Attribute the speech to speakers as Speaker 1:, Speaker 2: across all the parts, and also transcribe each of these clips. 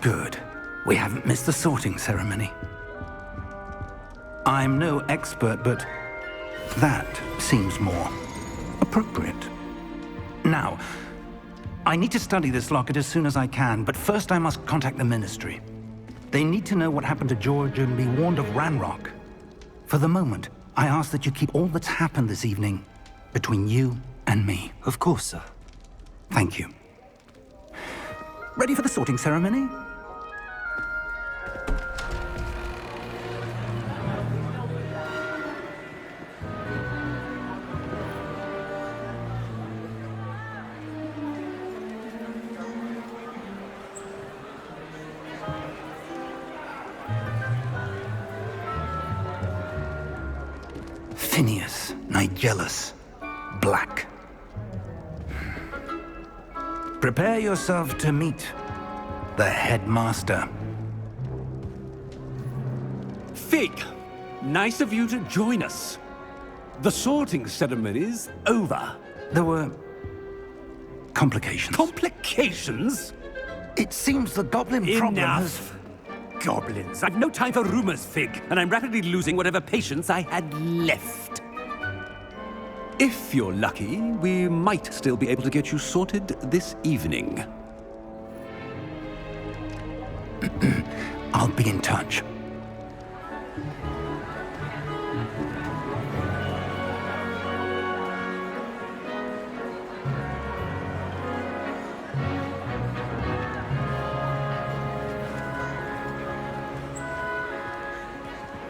Speaker 1: Good. We haven't missed the sorting ceremony. I'm no expert, but that seems more appropriate. Now, I need to study this locket as soon as I can, but first I must contact the Ministry. They need to know what happened to George and be warned of Ranrock. For the moment, I ask that you keep all that's happened this evening between you and me.
Speaker 2: Of course, sir.
Speaker 1: Thank you. Ready for the sorting ceremony? Phineas, Nigellus, Black. Prepare yourself to meet the headmaster.
Speaker 3: Fig, nice of you to join us. The sorting ceremony's over.
Speaker 1: There were complications.
Speaker 3: Complications?
Speaker 1: It seems the goblin problem has...
Speaker 3: Enough. Goblins. I've no time for rumors, Fig, and I'm rapidly losing whatever patience I had left. If you're lucky, we might still be able to get you sorted this evening.
Speaker 1: I'll be in touch.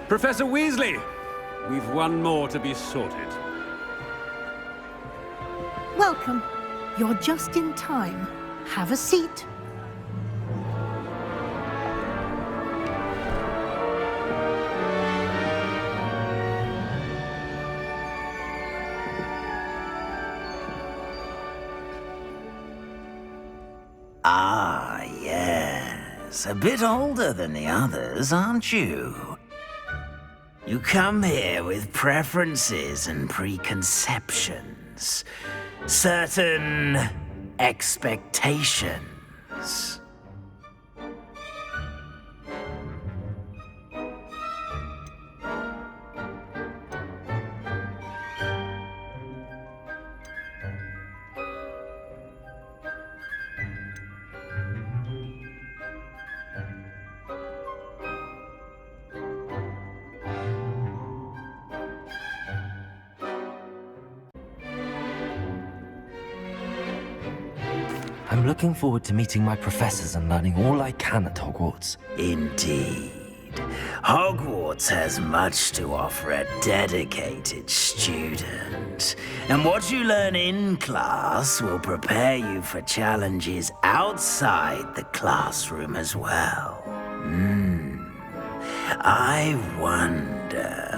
Speaker 3: Professor Weasley, we've one more to be sorted.
Speaker 4: Welcome. You're just in time. Have a seat.
Speaker 5: Ah, yes. A bit older than the others, aren't you? You come here with preferences and preconceptions. Certain expectations.
Speaker 2: I'm looking forward to meeting my professors and learning all I can at Hogwarts.
Speaker 5: Indeed. Hogwarts has much to offer a dedicated student. And what you learn in class will prepare you for challenges outside the classroom as well. I wonder...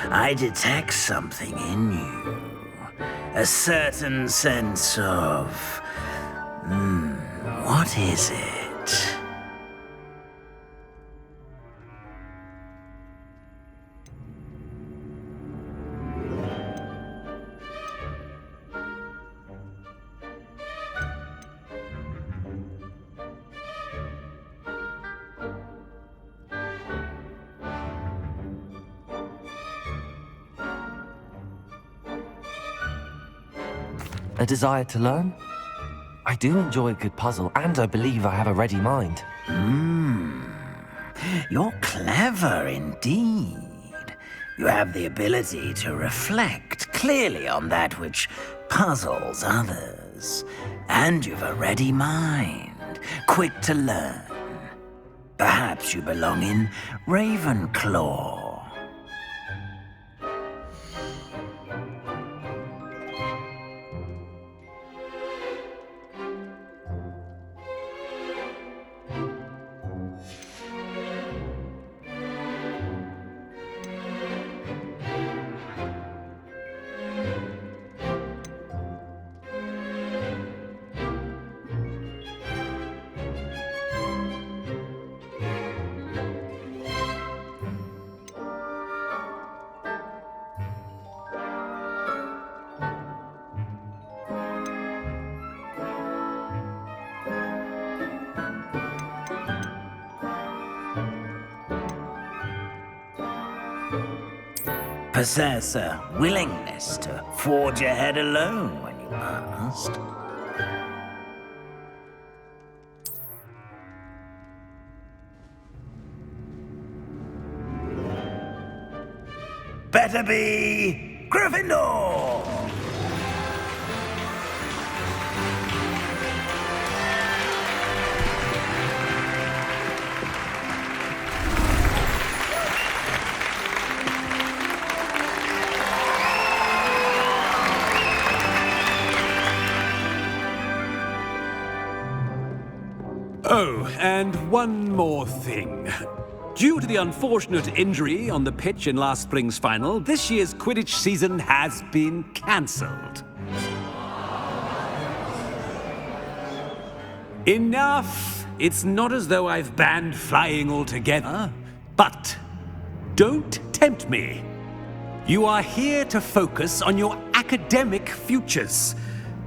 Speaker 5: I detect something in you. A certain sense of... what is it?
Speaker 2: A desire to learn? I do enjoy a good puzzle, and I believe I have a ready mind.
Speaker 5: You're clever indeed. You have the ability to reflect clearly on that which puzzles others. And you've a ready mind, quick to learn. Perhaps you belong in Ravenclaw. possess a willingness to forge ahead alone when you must. Better be Gryffindor!
Speaker 3: Oh, and one more thing. Due to the unfortunate injury on the pitch in last spring's final, this year's Quidditch season has been cancelled. Enough! It's not as though I've banned flying altogether, but don't tempt me. You are here to focus on your academic futures.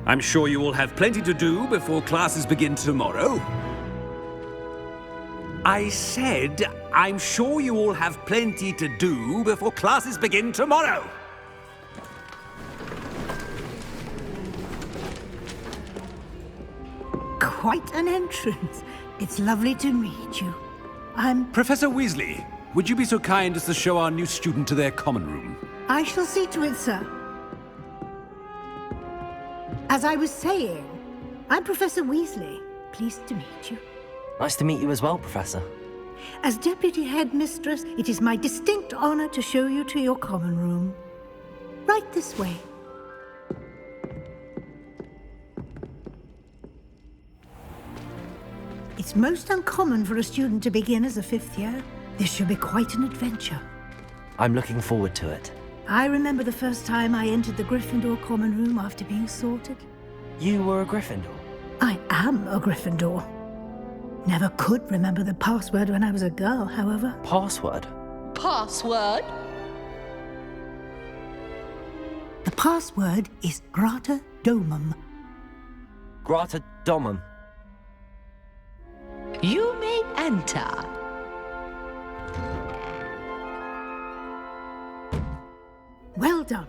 Speaker 3: I'm sure you will have plenty to do before classes begin tomorrow. I said, I'm sure you all have plenty to do before classes begin tomorrow.
Speaker 4: Quite an entrance. It's lovely to meet you.
Speaker 3: Professor Weasley, would you be so kind as to show our new student to their common room?
Speaker 4: I shall see to it, sir. As I was saying, I'm Professor Weasley. Pleased to meet you.
Speaker 2: Nice to meet you as well, Professor.
Speaker 4: As Deputy Headmistress, it is my distinct honor to show you to your common room. Right this way. It's most uncommon for a student to begin as a fifth year. This should be quite an adventure.
Speaker 2: I'm looking forward to it.
Speaker 4: I remember the first time I entered the Gryffindor common room after being sorted.
Speaker 2: You were a Gryffindor?
Speaker 4: I am a Gryffindor. Never could remember the password when I was a girl, however.
Speaker 2: Password?
Speaker 6: Password?
Speaker 4: The password is Grata Domum.
Speaker 2: Grata Domum.
Speaker 6: You may enter.
Speaker 4: Well done.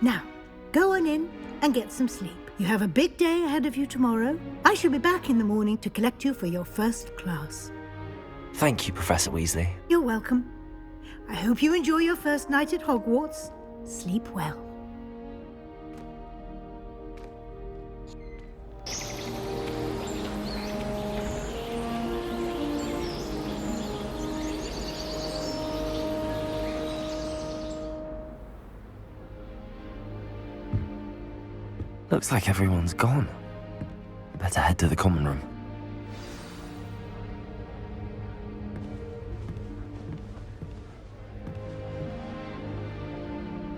Speaker 4: Now, go on in and get some sleep. You have a big day ahead of you tomorrow. I shall be back in the morning to collect you for your first class.
Speaker 2: Thank you, Professor Weasley.
Speaker 4: You're welcome. I hope you enjoy your first night at Hogwarts. Sleep well.
Speaker 2: Looks like everyone's gone. Better head to the common room.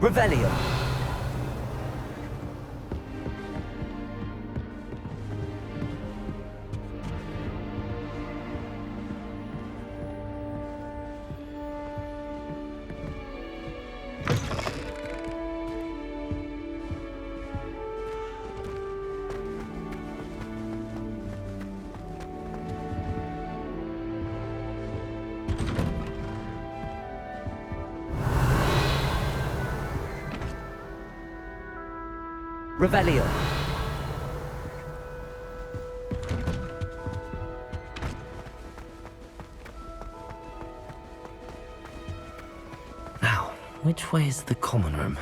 Speaker 2: Revelio. Revelio. Now, which way is the common room?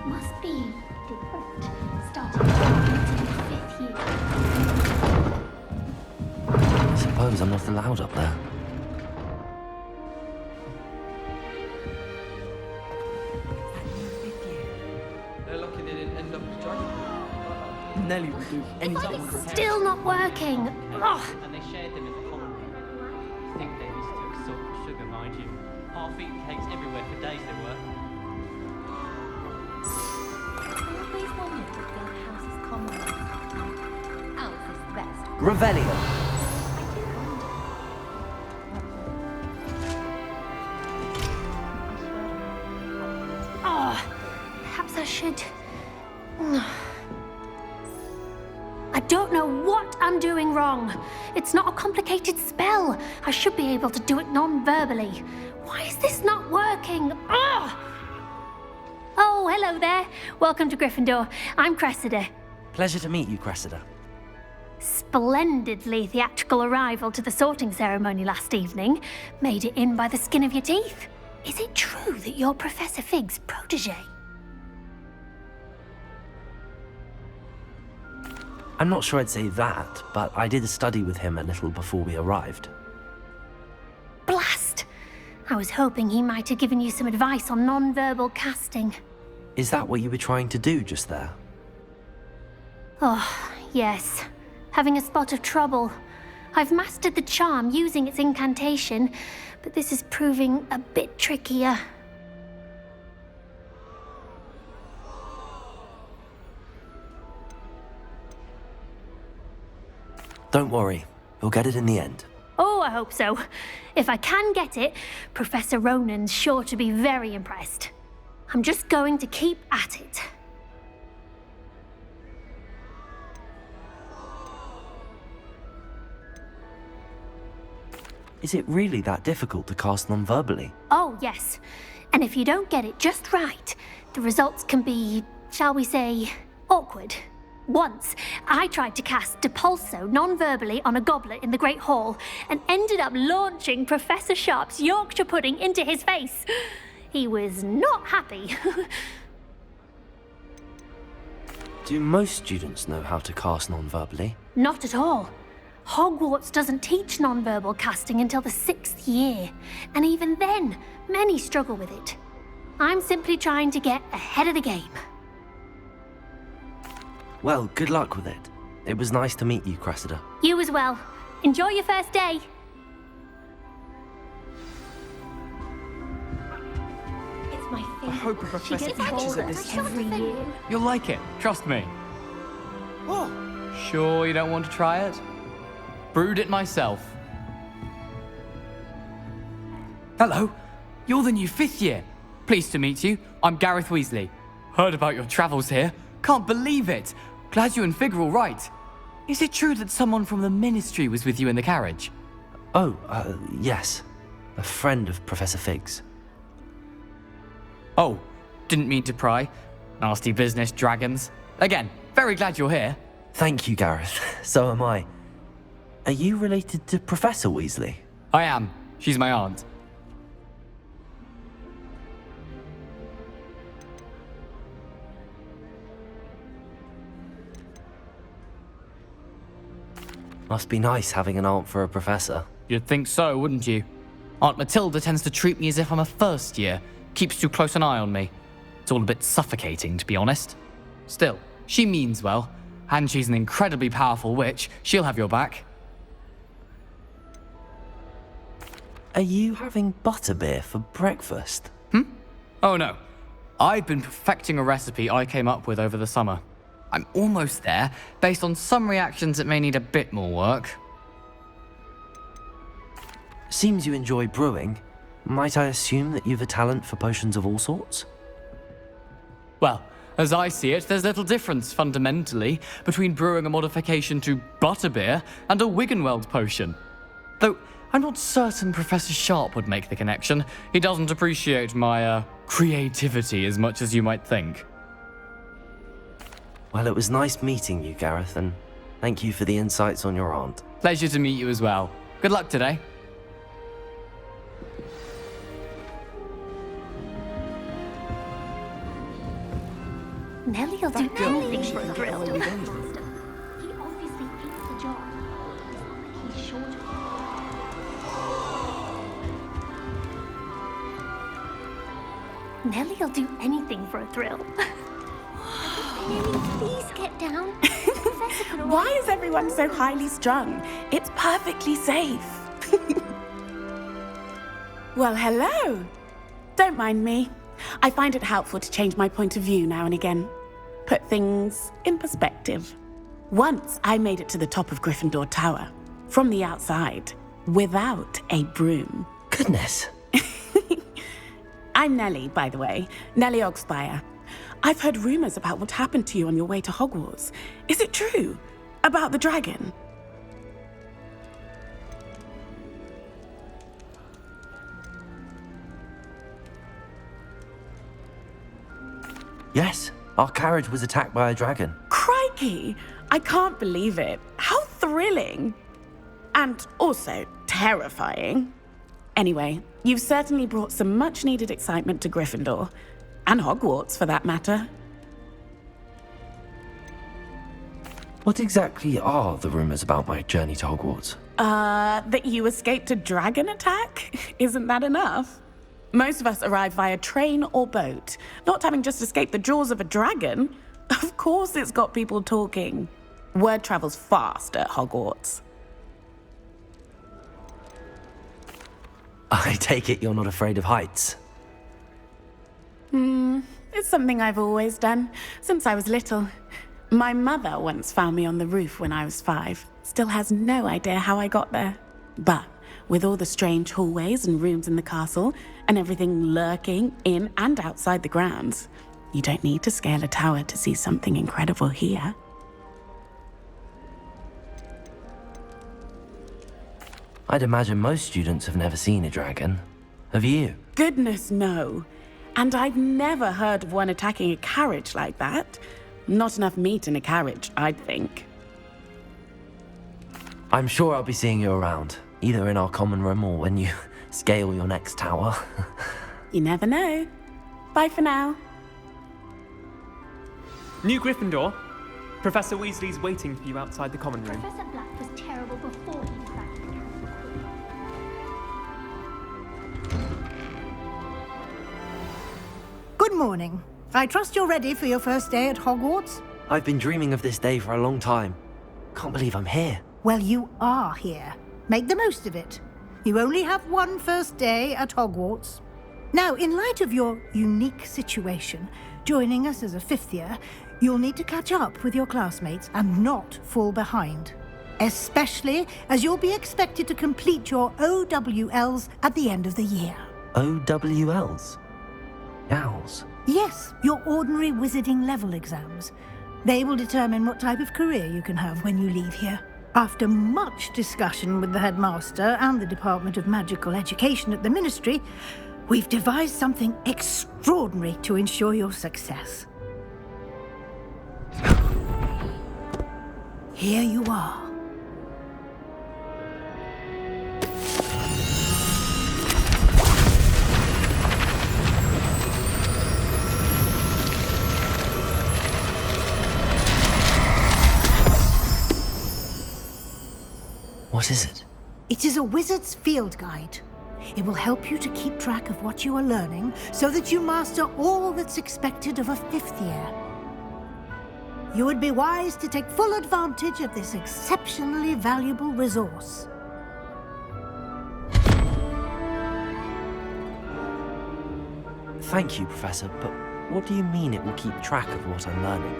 Speaker 7: Must be different, starting into the fifth year.
Speaker 2: I suppose I'm not allowed up there.
Speaker 8: They're lucky they didn't end up as dragons. Nelly would do anything.
Speaker 7: It's still not working. Ugh.
Speaker 9: And they shared them in the common room. I think they mistook salt for sugar, mind you. Half-eaten cakes everywhere for days they were.
Speaker 7: I always wondered what the other house's common was.
Speaker 2: Revelio.
Speaker 7: Oh, perhaps I should... I don't know what I'm doing wrong. It's not a complicated spell. I should be able to do it non-verbally. Why is this not working? Ugh! Oh, hello there. Welcome to Gryffindor. I'm Cressida.
Speaker 2: Pleasure to meet you, Cressida.
Speaker 7: Splendidly theatrical arrival to the sorting ceremony last evening. Made it in by the skin of your teeth. Is it true that you're Professor Fig's protege?
Speaker 2: I'm not sure I'd say that, but I did study with him a little before we arrived.
Speaker 7: Blast! I was hoping he might have given you some advice on non-verbal casting.
Speaker 2: Is that what you were trying to do just there?
Speaker 7: Oh, yes. Having a spot of trouble. I've mastered the charm using its incantation, but this is proving a bit trickier.
Speaker 2: Don't worry, you'll get it in the end.
Speaker 7: Oh, I hope so. If I can get it, Professor Ronan's sure to be very impressed. I'm just going to keep at it.
Speaker 2: Is it really that difficult to cast non-verbally?
Speaker 7: Oh, yes. And if you don't get it just right, the results can be, shall we say, awkward. Once, I tried to cast Depulso non-verbally on a goblet in the Great Hall and ended up launching Professor Sharp's Yorkshire pudding into his face. He was not happy.
Speaker 2: Do most students know how to cast non-verbally?
Speaker 7: Not at all. Hogwarts doesn't teach non-verbal casting until the 6th year, and even then, many struggle with it. I'm simply trying to get ahead of the game.
Speaker 2: Well, good luck with it. It was nice to meet you, Cressida.
Speaker 7: You as well. Enjoy your first day. It's my favorite.
Speaker 8: I hope a professor teaches at this
Speaker 7: every year.
Speaker 10: You'll like it, trust me.
Speaker 8: What?
Speaker 10: Sure you don't want to try it? Brewed it myself. Hello, you're the new 5th year. Pleased to meet you. I'm Gareth Weasley. Heard about your travels here. Can't believe it. Glad you and Fig are all right. Is it true that someone from the Ministry was with you in the carriage?
Speaker 2: Oh, yes. A friend of Professor Fig's.
Speaker 10: Oh, didn't mean to pry. Nasty business, dragons. Again, very glad you're here.
Speaker 2: Thank you, Gareth. So am I. Are you related to Professor Weasley?
Speaker 10: I am. She's my aunt.
Speaker 2: Must be nice having an aunt for a professor.
Speaker 10: You'd think so, wouldn't you? Aunt Matilda tends to treat me as if I'm a first year. Keeps too close an eye on me. It's all a bit suffocating, to be honest. Still, she means well. And she's an incredibly powerful witch. She'll have your back.
Speaker 2: Are you having butterbeer for breakfast?
Speaker 10: Oh no. I've been perfecting a recipe I came up with over the summer. I'm almost there, based on some reactions that may need a bit more work.
Speaker 2: Seems you enjoy brewing. Might I assume that you've a talent for potions of all sorts?
Speaker 10: Well, as I see it, there's little difference, fundamentally, between brewing a modification to butterbeer and a Wiggenweld potion. Though, I'm not certain Professor Sharp would make the connection. He doesn't appreciate my, creativity as much as you might think.
Speaker 2: Well, it was nice meeting you, Gareth, and thank you for the insights on your aunt.
Speaker 10: Pleasure to meet you as well. Good luck today.
Speaker 7: Nelly'll do anything for a thrill. He obviously picked the job. It's not like he's short of it. Nelly'll do anything for a thrill. Nelly, please get down.
Speaker 11: Why is everyone so highly strung? It's perfectly safe. Well, hello. Don't mind me. I find it helpful to change my point of view now and again. Put things in perspective. Once I made it to the top of Gryffindor Tower, from the outside, without a broom.
Speaker 2: Goodness.
Speaker 11: I'm Nellie, by the way. Nellie Ogspire. I've heard rumors about what happened to you on your way to Hogwarts. Is it true? About the dragon?
Speaker 2: Yes, our carriage was attacked by a dragon.
Speaker 11: Crikey! I can't believe it. How thrilling! And also terrifying. Anyway, you've certainly brought some much-needed excitement to Gryffindor. And Hogwarts, for that matter.
Speaker 2: What exactly are the rumors about my journey to Hogwarts?
Speaker 11: That you escaped a dragon attack? Isn't that enough? Most of us arrive via train or boat, not having just escaped the jaws of a dragon. Of course it's got people talking. Word travels fast at Hogwarts.
Speaker 2: I take it you're not afraid of heights.
Speaker 11: It's something I've always done, since I was little. My mother once found me on the roof when I was 5. Still has no idea how I got there. But with all the strange hallways and rooms in the castle, and everything lurking in and outside the grounds, you don't need to scale a tower to see something incredible here.
Speaker 2: I'd imagine most students have never seen a dragon. Have you?
Speaker 11: Goodness, no. And I've never heard of one attacking a carriage like that. Not enough meat in a carriage, I'd think.
Speaker 2: I'm sure I'll be seeing you around, either in our common room or when you scale your next tower.
Speaker 11: You never know. Bye for now.
Speaker 8: New Gryffindor. Professor Weasley's waiting for you outside the common room.
Speaker 7: Professor Black was terrible before he cracked the
Speaker 4: Good morning. I trust you're ready for your first day at Hogwarts?
Speaker 2: I've been dreaming of this day for a long time. Can't believe I'm here.
Speaker 4: Well, you are here. Make the most of it. You only have one first day at Hogwarts. Now, in light of your unique situation, joining us as a 5th year, you'll need to catch up with your classmates and not fall behind. Especially as you'll be expected to complete your OWLs at the end of the year.
Speaker 2: OWLs? Owls?
Speaker 4: Yes, your ordinary wizarding level exams. They will determine what type of career you can have when you leave here. After much discussion with the headmaster and the Department of Magical Education at the Ministry, we've devised something extraordinary to ensure your success. Here you are.
Speaker 2: What is it?
Speaker 4: It is a wizard's field guide. It will help you to keep track of what you are learning so that you master all that's expected of a 5th year. You would be wise to take full advantage of this exceptionally valuable resource.
Speaker 2: Thank you, Professor, but what do you mean it will keep track of what I'm learning?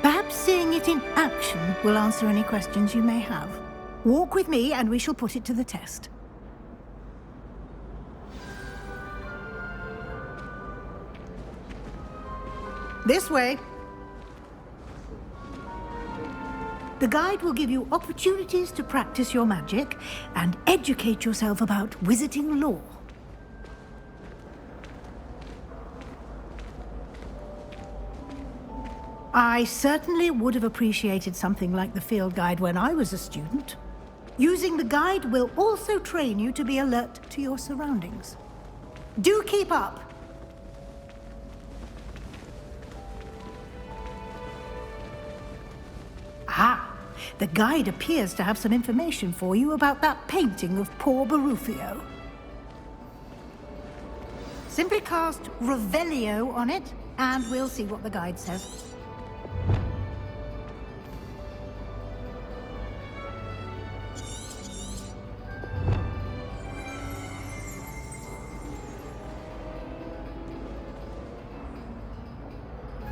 Speaker 4: Perhaps seeing it in action will answer any questions you may have. Walk with me and we shall put it to the test. This way. The guide will give you opportunities to practice your magic and educate yourself about wizarding lore. I certainly would have appreciated something like the field guide when I was a student. Using the guide will also train you to be alert to your surroundings. Do keep up. Ah, the guide appears to have some information for you about that painting of poor Barufio. Simply cast Revelio on it, and we'll see what the guide says.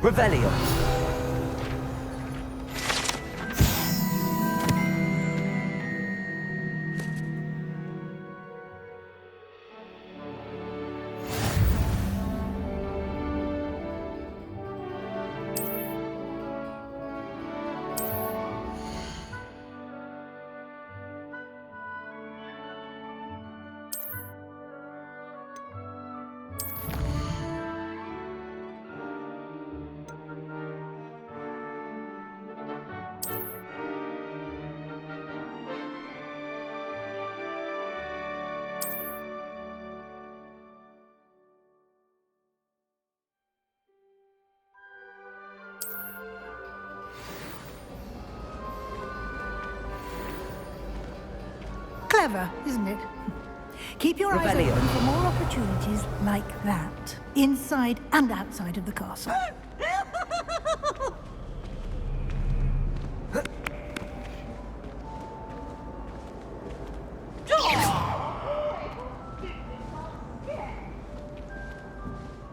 Speaker 2: Revelio.
Speaker 4: Clever, isn't it? Keep your eyes
Speaker 2: Revelio.
Speaker 4: open for more opportunities like that, inside and outside of the castle.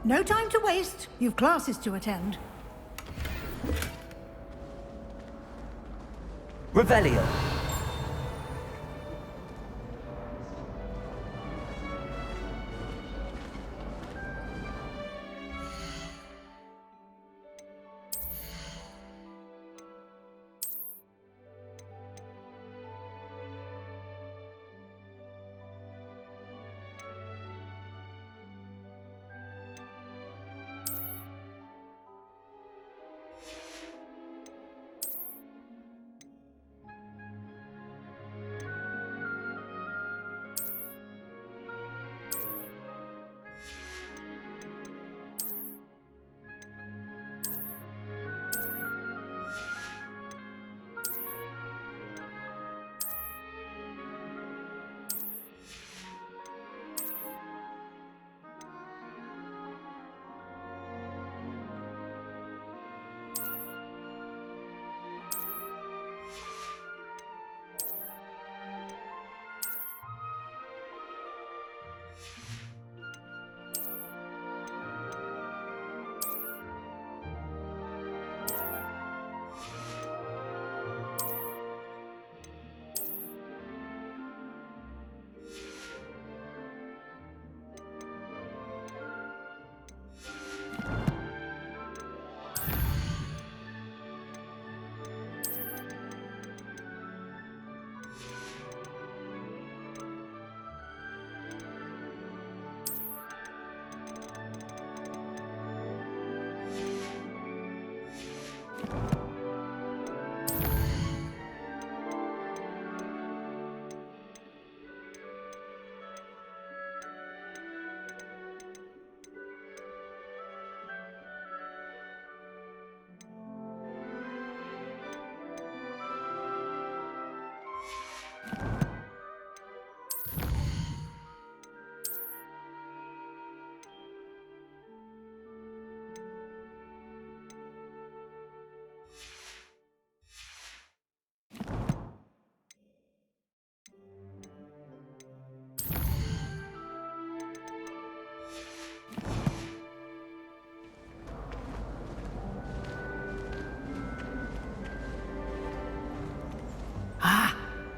Speaker 4: No time to waste. You've classes to attend.
Speaker 2: Revelio.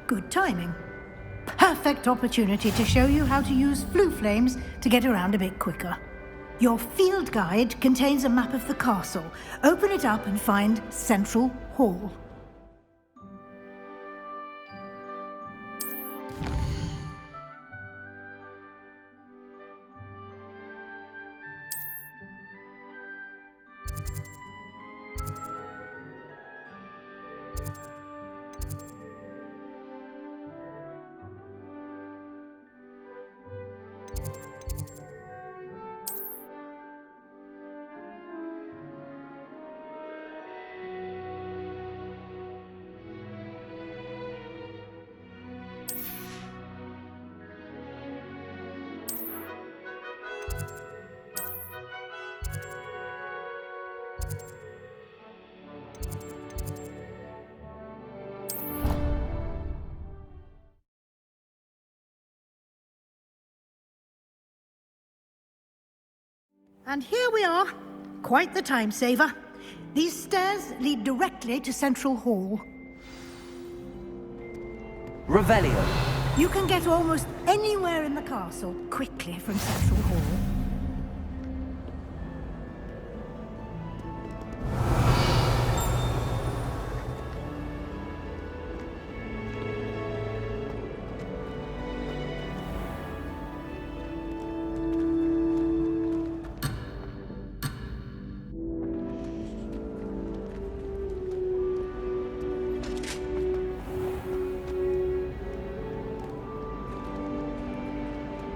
Speaker 4: Good timing. Perfect opportunity to show you how to use flue flames to get around a bit quicker. Your field guide contains a map of the castle. Open it up and find Central Hall. And here we are. Quite the time saver. These stairs lead directly to Central Hall.
Speaker 2: Revelio.
Speaker 4: You can get almost anywhere in the castle quickly from Central Hall.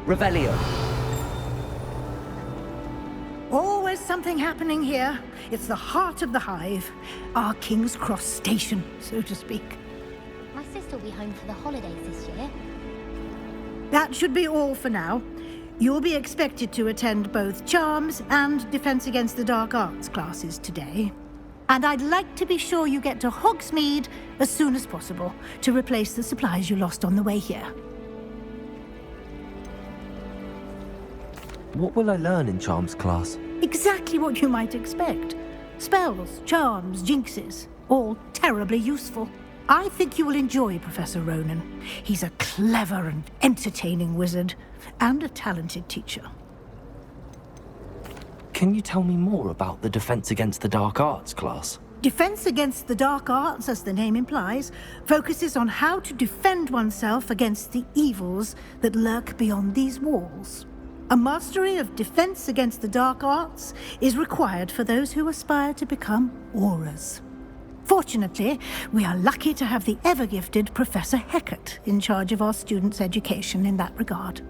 Speaker 2: Revelio.
Speaker 4: Always something happening here. It's the heart of the hive. Our King's Cross station, so to speak.
Speaker 12: My sister will be home for the holidays this year.
Speaker 4: That should be all for now. You'll be expected to attend both Charms and Defense Against the Dark Arts classes today. And I'd like to be sure you get to Hogsmeade as soon as possible to replace the supplies you lost on the way here.
Speaker 2: What will I learn in Charms class?
Speaker 4: Exactly what you might expect. Spells, charms, jinxes, all terribly useful. I think you will enjoy Professor Ronan. He's a clever and entertaining wizard, and a talented teacher.
Speaker 2: Can you tell me more about the Defense Against the Dark Arts class?
Speaker 4: Defense Against the Dark Arts, as the name implies, focuses on how to defend oneself against the evils that lurk beyond these walls. A mastery of Defense Against the Dark Arts is required for those who aspire to become Auras. Fortunately, we are lucky to have the ever-gifted Professor Hecat in charge of our students' education in that regard.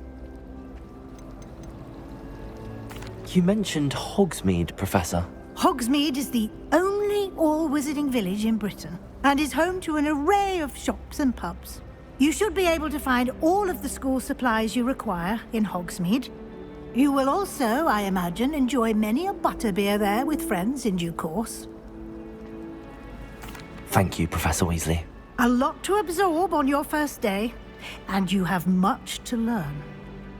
Speaker 2: You mentioned Hogsmeade, Professor.
Speaker 4: Hogsmeade is the only all-wizarding village in Britain, and is home to an array of shops and pubs. You should be able to find all of the school supplies you require in Hogsmeade. You will also, I imagine, enjoy many a butterbeer there with friends in due course.
Speaker 2: Thank you, Professor Weasley.
Speaker 4: A lot to absorb on your first day, and you have much to learn.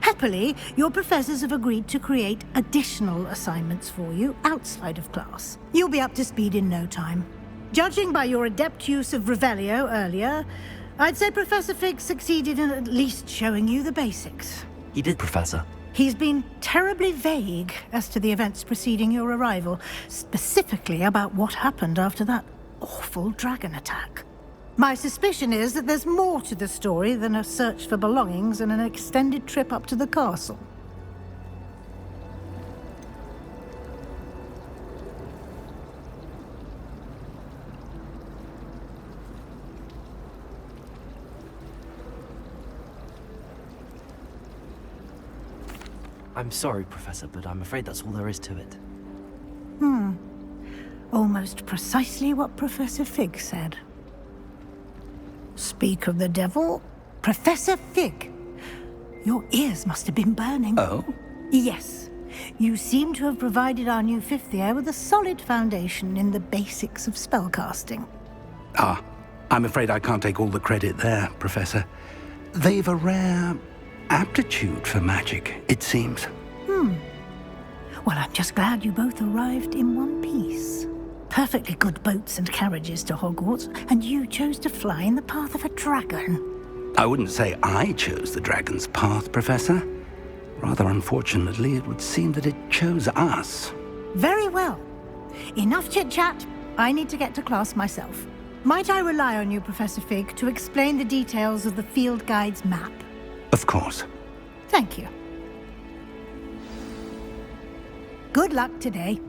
Speaker 4: Happily, your professors have agreed to create additional assignments for you outside of class. You'll be up to speed in no time. Judging by your adept use of Revelio earlier, I'd say Professor Fig succeeded in at least showing you the basics.
Speaker 2: He did, Professor.
Speaker 4: He's been terribly vague as to the events preceding your arrival, specifically about what happened after that awful dragon attack. My suspicion is that there's more to the story than a search for belongings and an extended trip up to the castle.
Speaker 2: I'm sorry, Professor, but I'm afraid that's all there is to it.
Speaker 4: Almost precisely what Professor Fig said. Speak of the devil, Professor Fig. Your ears must have been burning.
Speaker 1: Oh?
Speaker 4: Yes. You seem to have provided our new fifth year with a solid foundation in the basics of spellcasting.
Speaker 1: Ah, I'm afraid I can't take all the credit there, Professor. They've a rare aptitude for magic, it seems.
Speaker 4: Well, I'm just glad you both arrived in one piece. Perfectly good boats and carriages to Hogwarts, and you chose to fly in the path of a dragon.
Speaker 1: I wouldn't say I chose the dragon's path, Professor. Rather unfortunately, it would seem that it chose us.
Speaker 4: Very well. Enough chit-chat. I need to get to class myself. Might I rely on you, Professor Fig, to explain the details of the field guide's map?
Speaker 1: Of course.
Speaker 4: Thank you. Good luck today.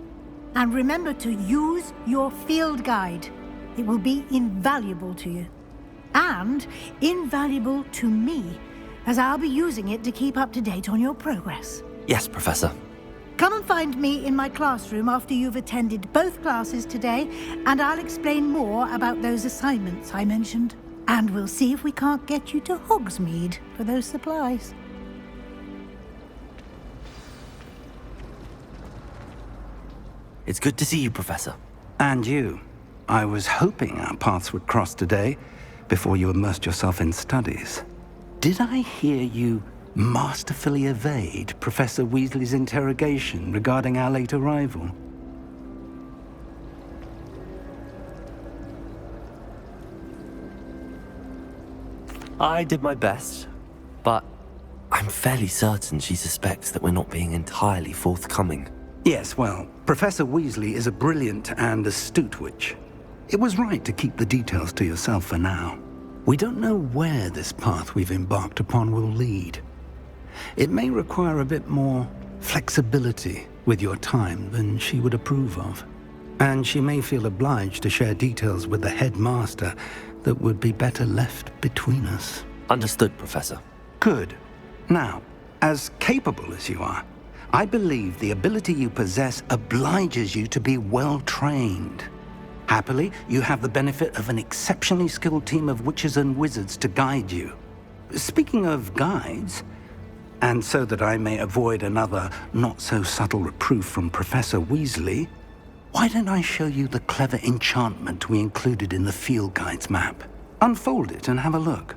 Speaker 4: And remember to use your field guide. It will be invaluable to you. And invaluable to me, as I'll be using it to keep up to date on your progress.
Speaker 2: Yes, Professor.
Speaker 4: Come and find me in my classroom after you've attended both classes today, and I'll explain more about those assignments I mentioned. And we'll see if we can't get you to Hogsmeade for those supplies.
Speaker 2: It's good to see you, Professor.
Speaker 1: And you. I was hoping our paths would cross today, before you immersed yourself in studies. Did I hear you masterfully evade Professor Weasley's interrogation regarding our late arrival?
Speaker 2: I did my best, but I'm fairly certain she suspects that we're not being entirely forthcoming.
Speaker 1: Yes, well, Professor Weasley is a brilliant and astute witch. It was right to keep the details to yourself for now. We don't know where this path we've embarked upon will lead. It may require a bit more flexibility with your time than she would approve of. And she may feel obliged to share details with the headmaster that would be better left between us.
Speaker 2: Understood, Professor.
Speaker 1: Good. Now, as capable as you are, I believe the ability you possess obliges you to be well trained. Happily, you have the benefit of an exceptionally skilled team of witches and wizards to guide you. Speaking of guides, and so that I may avoid another not-so-subtle reproof from Professor Weasley, why don't I show you the clever enchantment we included in the field guide's map? Unfold it and have a look.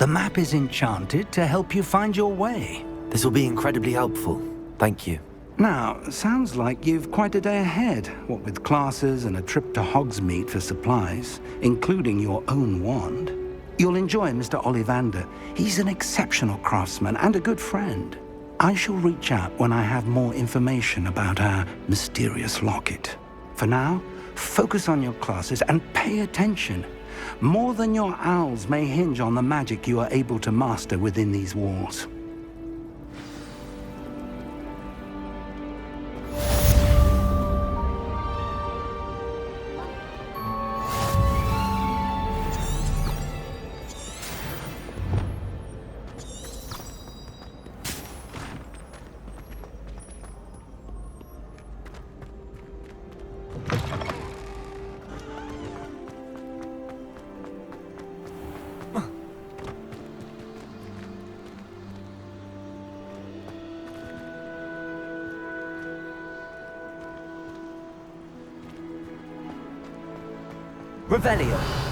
Speaker 1: The map is enchanted to help you find your way.
Speaker 2: This will be incredibly helpful. Thank you.
Speaker 1: Now, sounds like you've quite a day ahead, what with classes and a trip to Hogsmeade for supplies, including your own wand. You'll enjoy Mr. Ollivander. He's an exceptional craftsman and a good friend. I shall reach out when I have more information about our mysterious locket. For now, focus on your classes and pay attention. More than your owls may hinge on the magic you are able to master within these walls.
Speaker 2: Revelio.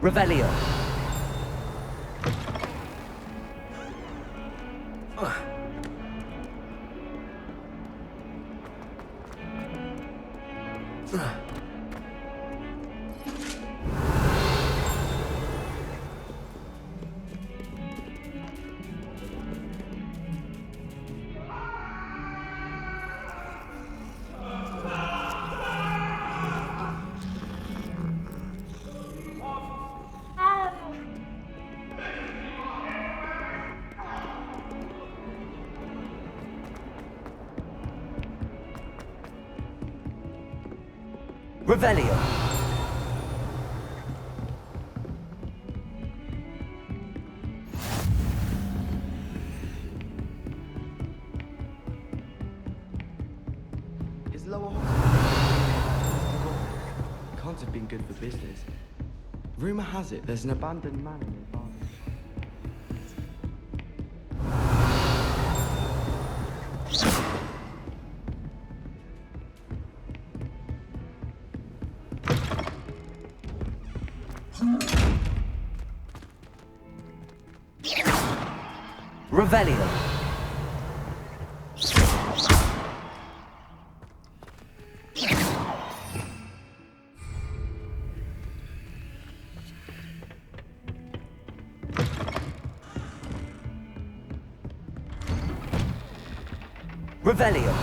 Speaker 2: Revelio. Revelio.
Speaker 8: Is lower can't have been good for business. Rumor has it there's an abandoned manor nearby.
Speaker 2: Revelio. Revelio.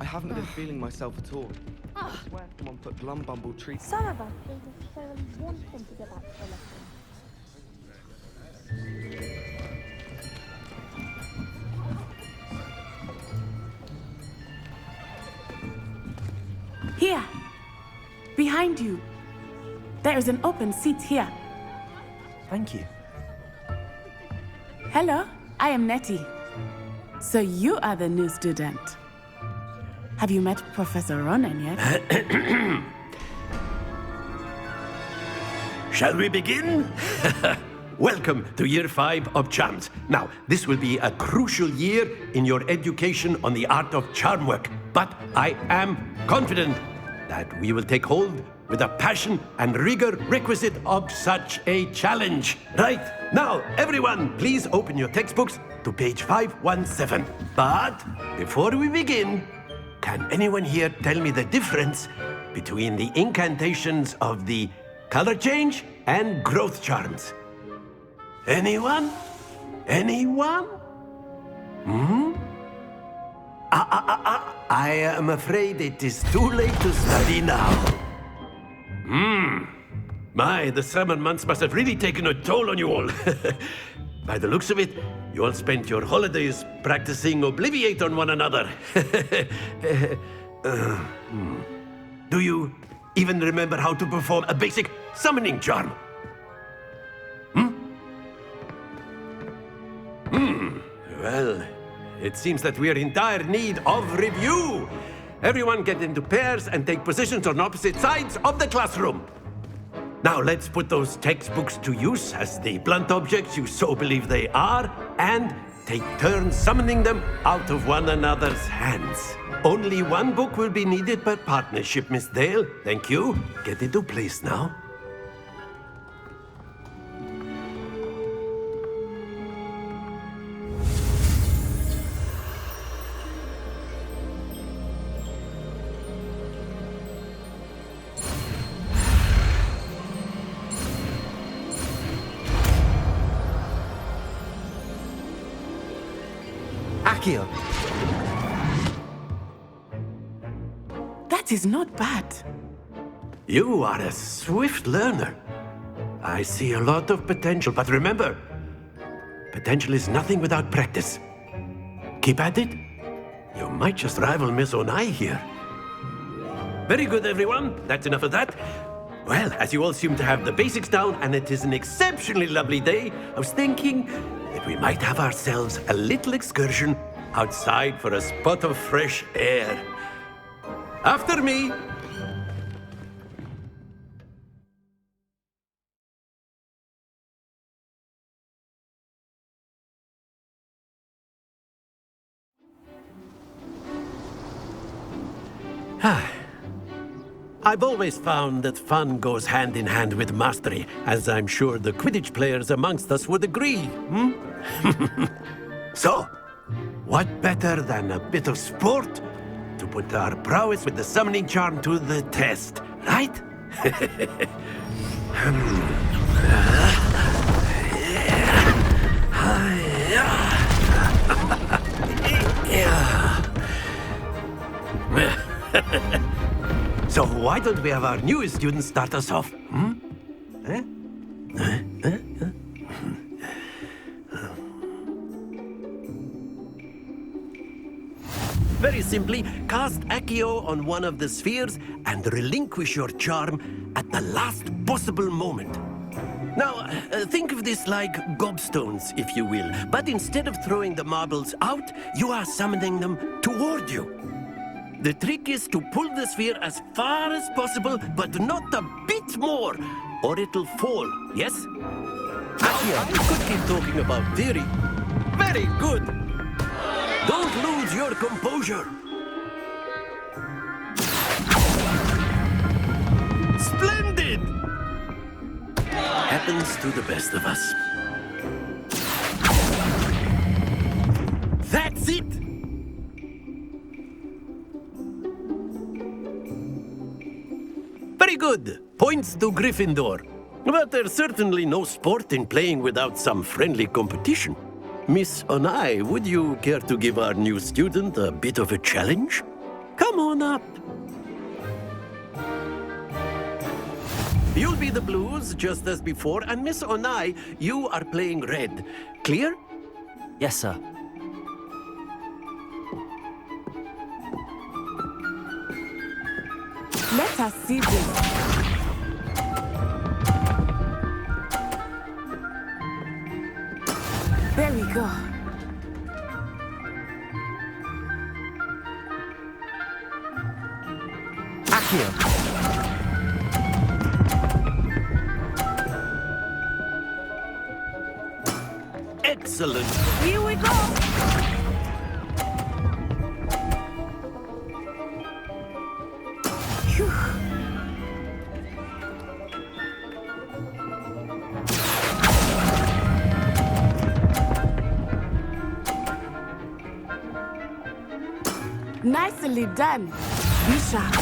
Speaker 8: I haven't been feeling myself at all. I swear someone put Glumbumble treats.
Speaker 12: Some of us don't necessarily want them to go back to the lesson.
Speaker 11: Here. Behind you. There is an open seat here.
Speaker 2: Thank you.
Speaker 11: Hello, I am Nettie. So you are the new student. Have you met Professor Ronan yet?
Speaker 13: Shall we begin? Welcome to Year 5 of Charms. Now, this will be a crucial year in your education on the art of charm work, but I am confident that we will take hold with the passion and rigor requisite of such a challenge. Right, now, everyone, please open your textbooks to page 517. But before we begin, can anyone here tell me the difference between the incantations of the color change and growth charms? Anyone? Anyone? I am afraid it is too late to study now. My, the summer months must have really taken a toll on you all. By the looks of it, you all spent your holidays practicing Obliviate on one another. Do you even remember how to perform a basic summoning charm? Well, it seems that we are in dire need of review. Everyone get into pairs and take positions on opposite sides of the classroom. Now let's put those textbooks to use as the blunt objects you so believe they are, and take turns summoning them out of one another's hands. Only one book will be needed per partnership, Miss Dale. Thank you. Get into place now.
Speaker 2: Accio.
Speaker 11: That is not bad.
Speaker 13: You are a swift learner. I see a lot of potential, but remember, potential is nothing without practice. Keep at it. You might just rival Miss Onai here. Very good, everyone. That's enough of that. Well, as you all seem to have the basics down, and it is an exceptionally lovely day, I was thinking that we might have ourselves a little excursion outside for a spot of fresh air. After me. I've always found that fun goes hand in hand with mastery, as I'm sure the Quidditch players amongst us would agree, So, what better than a bit of sport to put our prowess with the summoning charm to the test, right? So why don't we have our newest student start us off? Eh? Very simply, cast Accio on one of the spheres and relinquish your charm at the last possible moment. Now, think of this like gobstones, if you will, but instead of throwing the marbles out, you are summoning them toward you. The trick is to pull the sphere as far as possible, but not a bit more, or it'll fall, yes? Accio, I could keep talking about theory. Very good. Don't lose your composure. Splendid! Happens to the best of us. That's it! Very good. Points to Gryffindor. But there's certainly no sport in playing without some friendly competition. Miss Onai, would you care to give our new student a bit of a challenge? Come on up. You'll be the blues, just as before, and Miss Onai, you are playing red. Clear?
Speaker 2: Yes, sir.
Speaker 11: Let us see this. There we go.
Speaker 2: Accio.
Speaker 13: Excellent.
Speaker 11: Here we go. Phew. Nicely done. Be sharp.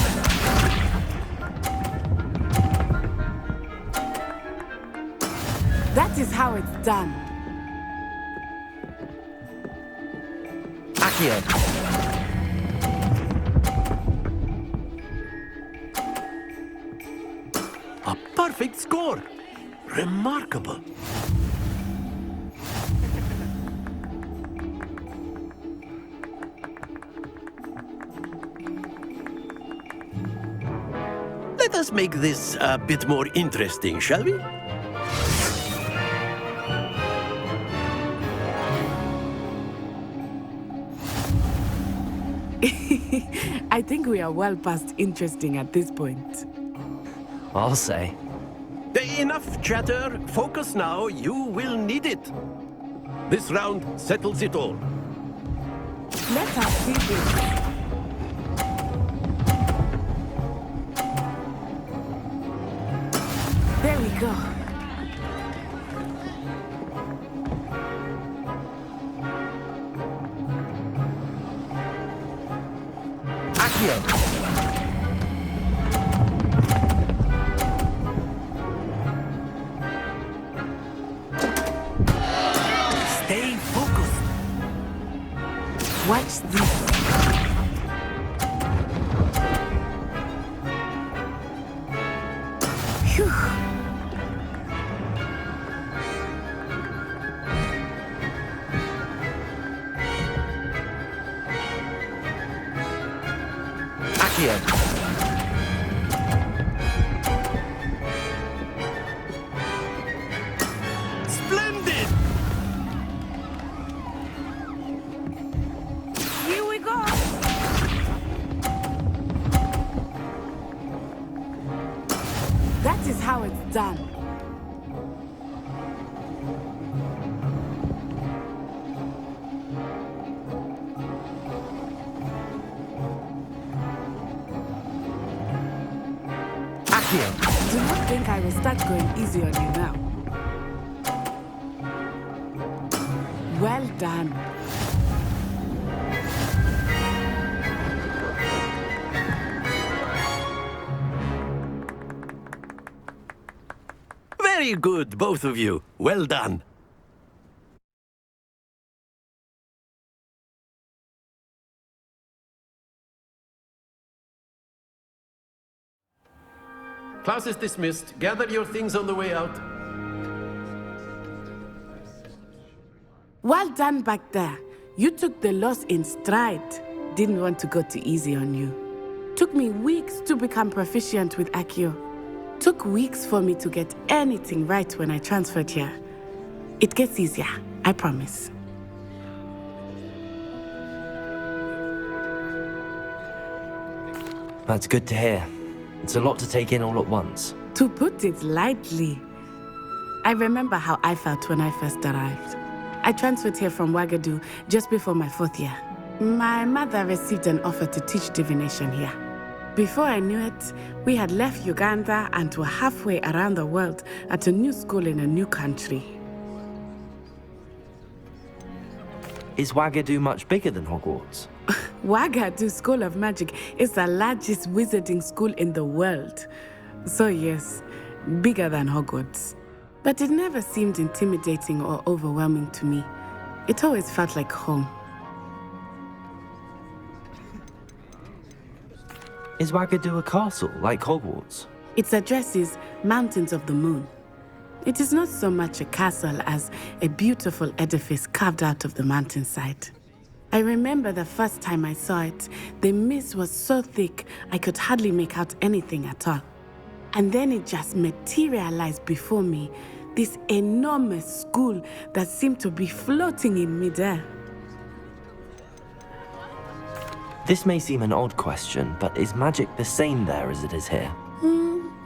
Speaker 11: That is how it's done.
Speaker 2: Accio.
Speaker 13: A perfect score. Remarkable. Let us make this a bit more interesting, shall we?
Speaker 11: I think we are well past interesting at this point.
Speaker 2: I'll say.
Speaker 13: Enough chatter. Focus now. You will need it. This round settles it all.
Speaker 11: Let us see this. There we go.
Speaker 2: Accio.
Speaker 13: Stay focused.
Speaker 11: Watch this. Phew.
Speaker 2: Accio.
Speaker 13: Splendid!
Speaker 11: Here we go. That is how it's done.
Speaker 2: Accio.
Speaker 11: Do not think I will start going easy on you now. Well done.
Speaker 13: Very good, both of you. Well done. Class is dismissed. Gather your things on the way out.
Speaker 11: Well done back there. You took the loss in stride. Didn't want to go too easy on you. Took me weeks to become proficient with Accio. Took weeks for me to get anything right when I transferred here. It gets easier, I promise.
Speaker 2: That's good to hear. It's a lot to take in all at once.
Speaker 11: To put it lightly, I remember how I felt when I first arrived. I transferred here from Wagadu just before my 4th year. My mother received an offer to teach divination here. Before I knew it, we had left Uganda and were halfway around the world at a new school in a new country.
Speaker 2: Is Wagadu much bigger than Hogwarts?
Speaker 11: Wagadu School of Magic is the largest wizarding school in the world. So yes, bigger than Hogwarts. But it never seemed intimidating or overwhelming to me. It always felt like home.
Speaker 2: Is Wagadu a castle, like Hogwarts?
Speaker 11: Its address is Mountains of the Moon. It is not so much a castle as a beautiful edifice carved out of the mountainside. I remember the first time I saw it, the mist was so thick I could hardly make out anything at all. And then it just materialized before me, this enormous school that seemed to be floating in midair.
Speaker 2: This may seem an odd question, but is magic the same there as it is here?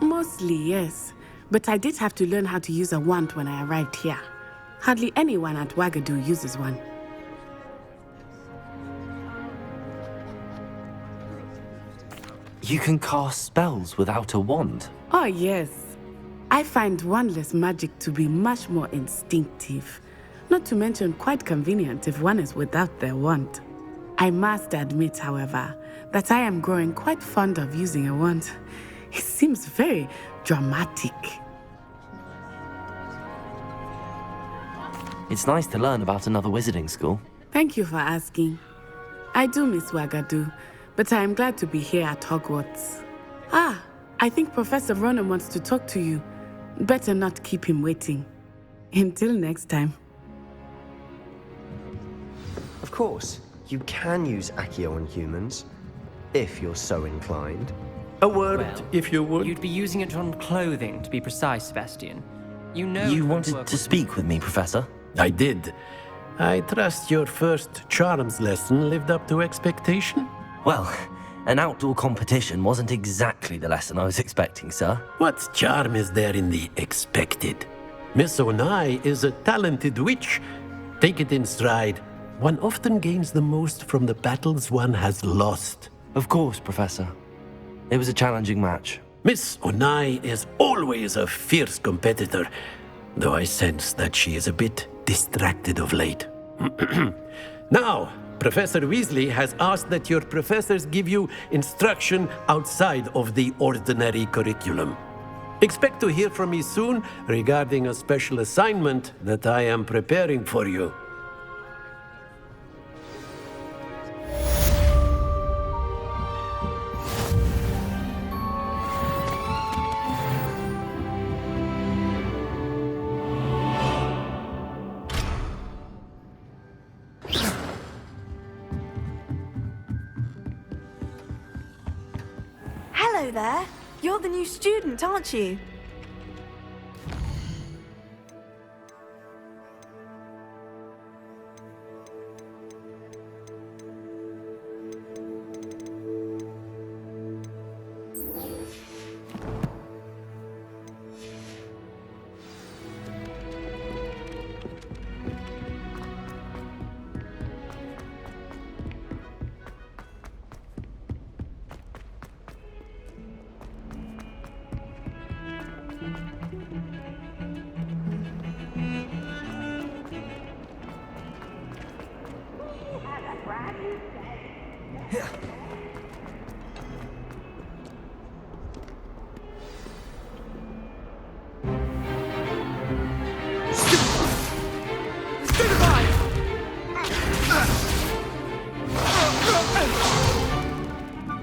Speaker 11: Mostly, yes. But I did have to learn how to use a wand when I arrived here. Hardly anyone at Wagadu uses one.
Speaker 2: You can cast spells without a wand?
Speaker 11: Oh, yes. I find wandless magic to be much more instinctive. Not to mention quite convenient if one is without their wand. I must admit, however, that I am growing quite fond of using a wand. It seems very dramatic.
Speaker 2: It's nice to learn about another wizarding school.
Speaker 11: Thank you for asking. I do miss Wagadu, but I am glad to be here at Hogwarts. Ah, I think Professor Ronan wants to talk to you. Better not keep him waiting. Until next time.
Speaker 14: Of course, you can use Accio on humans, if you're so inclined.
Speaker 13: A word,
Speaker 9: Well,
Speaker 13: if you would.
Speaker 9: You'd be using it on clothing, to be precise, Sebastian. You know
Speaker 2: You
Speaker 9: how to
Speaker 2: wanted
Speaker 9: work
Speaker 2: to
Speaker 9: with-
Speaker 2: speak with me, Professor?
Speaker 13: I did. I trust your first charms lesson lived up to expectation?
Speaker 2: Well, an outdoor competition wasn't exactly the lesson I was expecting, sir.
Speaker 13: What charm is there in the expected? Miss Onai is a talented witch. Take it in stride. One often gains the most from the battles one has lost.
Speaker 2: Of course, Professor. It was a challenging match.
Speaker 13: Miss Onai is always a fierce competitor, though I sense that she is a bit distracted of late. Now, Professor Weasley has asked that your professors give you instruction outside of the ordinary curriculum. Expect to hear from me soon regarding a special assignment that I am preparing for you.
Speaker 15: Hello there. You're the new student, aren't you?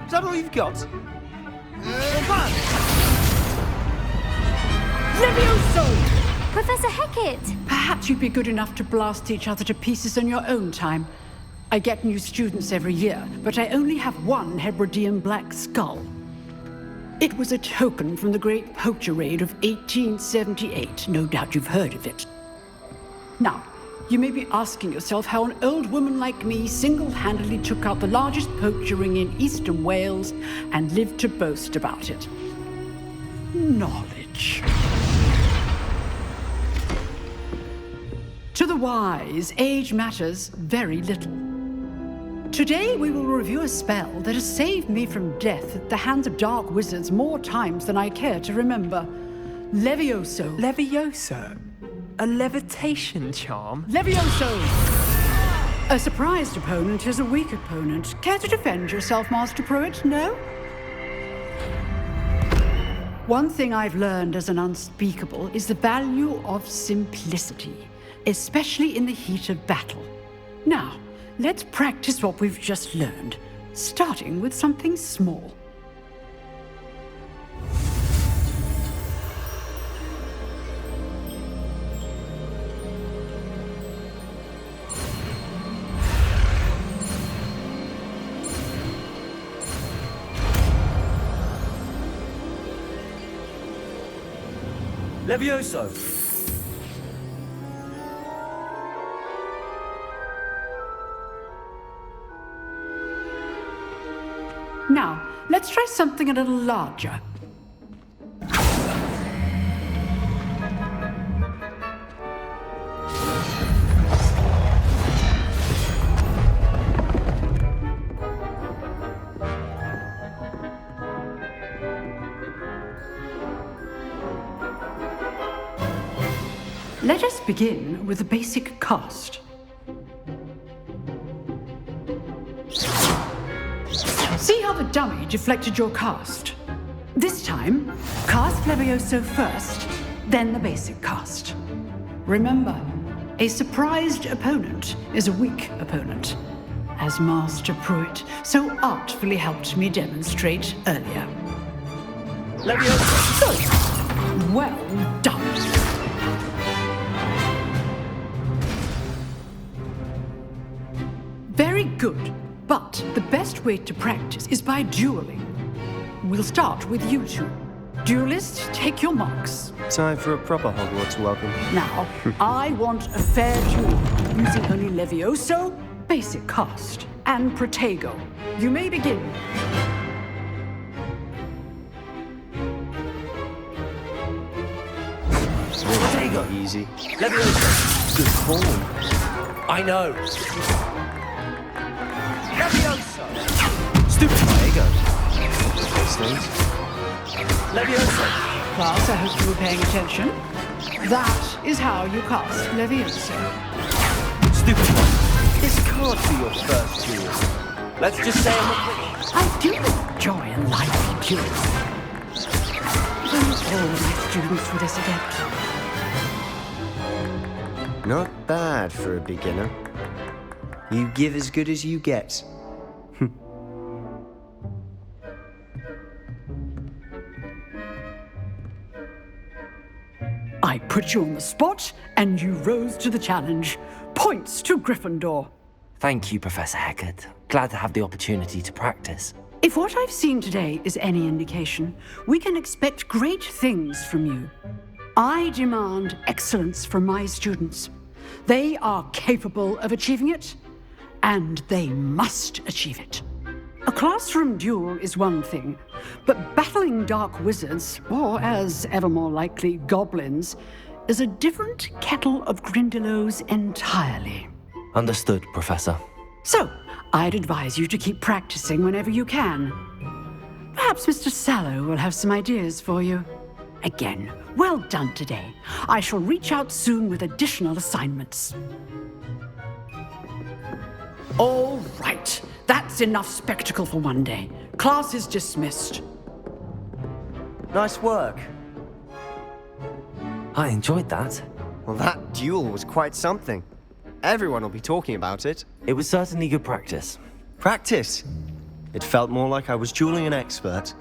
Speaker 16: Is that all you've got?
Speaker 7: Professor Hecat!
Speaker 16: Perhaps you'd be good enough to blast each other to pieces in your own time. I get new students every year, but I only have one Hebridean black skull. It was a token from the Great Poacher Raid of 1878. No doubt you've heard of it. Now, you may be asking yourself how an old woman like me single-handedly took out the largest poacher ring in eastern Wales and lived to boast about it. Knowledge. To the wise, age matters very little. Today we will review a spell that has saved me from death at the hands of dark wizards more times than I care to remember. Levioso.
Speaker 17: Levioso? A levitation charm?
Speaker 16: Levioso! A surprised opponent is a weak opponent. Care to defend yourself, Master Pruitt? No? One thing I've learned as an unspeakable is the value of simplicity, especially in the heat of battle. Now, let's practice what we've just learned, starting with something small.
Speaker 2: Levioso!
Speaker 16: Now, let's try something a little larger. Let us begin with the basic cast. See how the dummy deflected your cast? This time, cast Levioso first, then the basic cast. Remember, a surprised opponent is a weak opponent, as Master Pruitt so artfully helped me demonstrate earlier.
Speaker 2: Levioso!
Speaker 16: So, well done. Very good, but the best way to practice is by dueling. We'll start with you two. Duelists, take your marks.
Speaker 14: Time for a proper Hogwarts welcome.
Speaker 16: Now, I want a fair duel, using only Levioso, basic cast, and Protego. You may begin.
Speaker 2: Protego!
Speaker 14: Easy.
Speaker 2: Levioso!
Speaker 14: Good form.
Speaker 2: I know! Levioso!
Speaker 14: Stupid Protego.
Speaker 16: Levioso. Class, I hope you were paying attention. That is how you cast Levioso.
Speaker 2: Stupid one.
Speaker 14: This can't be your first duel.
Speaker 2: Let's just say I'm a...
Speaker 16: I do enjoy a lively duel. All my students were this adept.
Speaker 14: Not bad for a beginner. You give as good as you get.
Speaker 16: I put you on the spot, and you rose to the challenge. Points to Gryffindor.
Speaker 2: Thank you, Professor Hecat. Glad to have the opportunity to practice.
Speaker 16: If what I've seen today is any indication, we can expect great things from you. I demand excellence from my students. They are capable of achieving it, and they must achieve it. A classroom duel is one thing, but battling dark wizards, or as ever more likely, goblins, is a different kettle of Grindylows entirely.
Speaker 2: Understood, Professor.
Speaker 16: So, I'd advise you to keep practicing whenever you can. Perhaps Mr. Sallow will have some ideas for you. Again, well done today. I shall reach out soon with additional assignments. All right. That's enough spectacle for one day. Class is dismissed.
Speaker 14: Nice work.
Speaker 2: I enjoyed that.
Speaker 14: Well, that duel was quite something. Everyone will be talking about it.
Speaker 2: It was certainly good practice.
Speaker 14: Practice? It felt more like I was dueling an expert.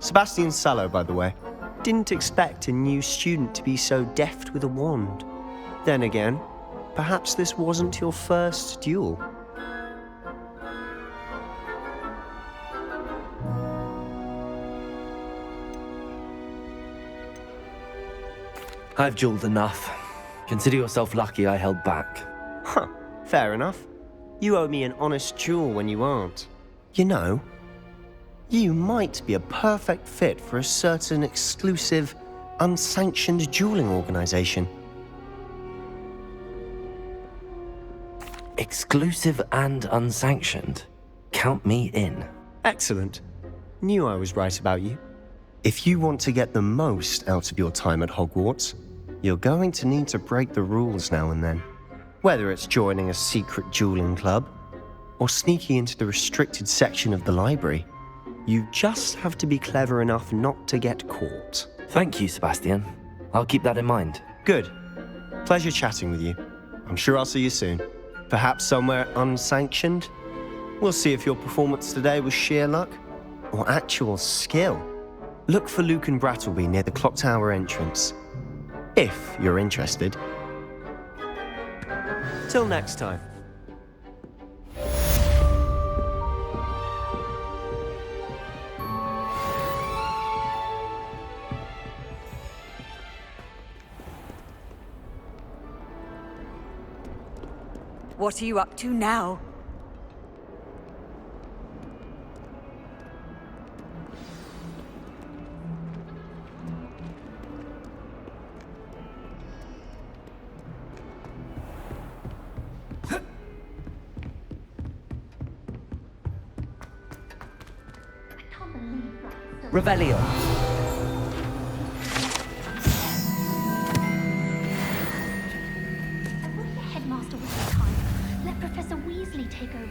Speaker 14: Sebastian Sallow, by the way. Didn't expect a new student to be so deft with a wand. Then again, perhaps this wasn't your first duel.
Speaker 2: I've dueled enough. Consider yourself lucky I held back.
Speaker 14: Huh, fair enough. You owe me an honest duel when you aren't. You know, you might be a perfect fit for a certain exclusive, unsanctioned dueling organization.
Speaker 2: Exclusive and unsanctioned. Count me in.
Speaker 14: Excellent. Knew I was right about you. If you want to get the most out of your time at Hogwarts, you're going to need to break the rules now and then. Whether it's joining a secret dueling club, or sneaking into the restricted section of the library, you just have to be clever enough not to get caught.
Speaker 2: Thank you, Sebastian. I'll keep that in mind.
Speaker 14: Good. Pleasure chatting with you. I'm sure I'll see you soon. Perhaps somewhere unsanctioned? We'll see if your performance today was sheer luck or actual skill. Look for Luke and Brattleby near the clock tower entrance, if you're interested. Till next time.
Speaker 18: What are you up to now?
Speaker 17: Revelio.
Speaker 7: Headmaster was so kind. Let Professor Weasley take over.